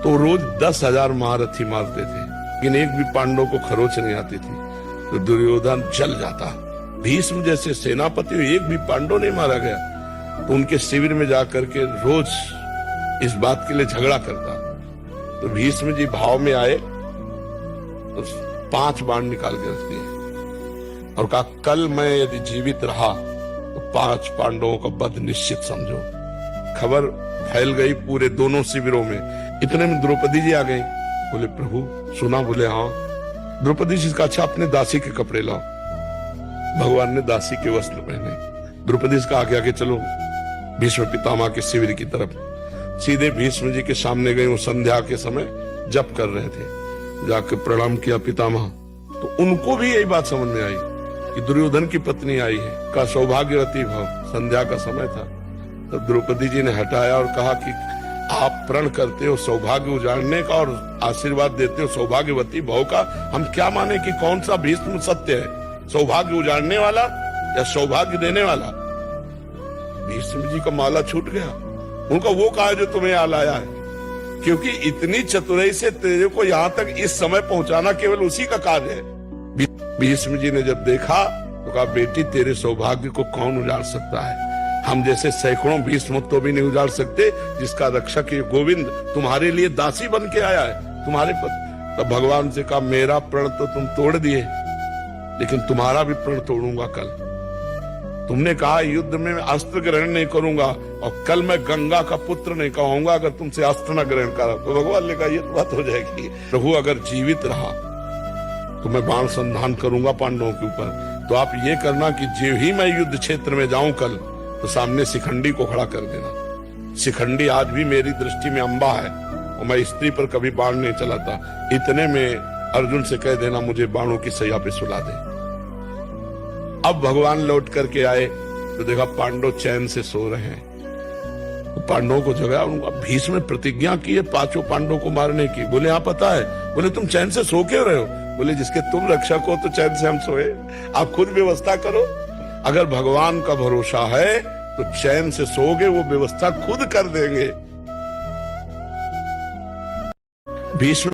तो रोज 10,000 महारथी मारते थे, लेकिन एक भी पांडव को खरोच नहीं आती थी। तो दुर्योधन जल जाता। भीष्म जैसे सेनापति एक भी पांडव नहीं मारा गया, तो उनके शिविर में जाकर के रोज इस बात के लिए झगड़ा करता। तो भीष्म जी भाव में आए, तो 5 बाण निकाल के रख दिए और कहा, कल मैं यदि जीवित रहा तो 5 पांडवों का वध निश्चित समझो। खबर फैल गई पूरे दोनों शिविरों में। इतने में द्रौपदी जी आ गई। बोले प्रभु सुना? बोले हाँ। द्रौपदी जी का, अच्छा अपने दासी के कपड़े लाओ। भगवान ने दासी के वस्त्र पहने। द्रौपदी जी का आगे आगे चलो भीष्म पितामह के शिविर की तरफ। सीधे भीष्म जी के सामने गए। वो संध्या के समय जप कर रहे थे। जाकर प्रणाम किया पितामह। तो उनको भी यही बात समझ में आई कि दुर्योधन की पत्नी आई है, का सौभाग्यवती भव। संध्या का समय था। तो द्रौपदी जी ने हटाया और कहा कि आप प्रण करते हो सौभाग्य उजाड़ने का और आशीर्वाद देते हो सौभाग्यवती भव का। हम क्या माने कि कौन सा भीष्म सत्य है, सौभाग्य उजाड़ने वाला या सौभाग्य देने वाला? भीष्म जी का माला छूट गया। उनका वो कहा जो तुम्हें यहाँ लाया है, क्योंकि इतनी चतुराई से तेरे को यहाँ तक इस समय पहुंचाना केवल उसी का कार्य है। भीष्म जी ने जब देखा तो कहा, बेटी तेरे सौभाग्य को कौन उजाड़ सकता है? हम जैसे सैकड़ों भीष्म तो भी नहीं उजाड़ सकते, जिसका रक्षक ये गोविंद तुम्हारे लिए दासी बन के आया है, तुम्हारे पति। तब भगवान से कहा, मेरा प्रण तो तुम तोड़ दिए, लेकिन तुम्हारा भी प्रण तोड़ूंगा कल। तुमने कहा युद्ध में अस्त्र ग्रहण नहीं करूंगा, और कल मैं गंगा का पुत्र नहीं कहूंगा अगर तुमसे अस्त्र न ग्रहण करा। तो भगवान ने कहा, ये बात हो जाएगी। प्रभु अगर जीवित रहा तो मैं बाण संधान करूंगा पांडवों के ऊपर। तो आप ये करना कि जो ही मैं युद्ध क्षेत्र में जाऊं कल, तो सामने शिखंडी को खड़ा कर देना। शिखंडी आज भी मेरी दृष्टि में अंबा है, और मैं स्त्री पर कभी बाण नहीं चलाता। इतने में अर्जुन से कह देना मुझे बाणों की सैया पे सुला दे। अब भगवान लौट करके आए तो देखा पांडव चैन से सो रहे हैं। तो पांडवों को जगाया। उनका भीष्म ने प्रतिज्ञा की है 5 पांडवों को मारने की। बोले हाँ पता है। बोले तुम चैन से सो क्यों रहे हो? बोले जिसके तुम रक्षक हो तो चैन से हम सोए। आप खुद व्यवस्था करो। अगर भगवान का भरोसा है तो चैन से सोओगे, वो व्यवस्था खुद कर देंगे। भीष्म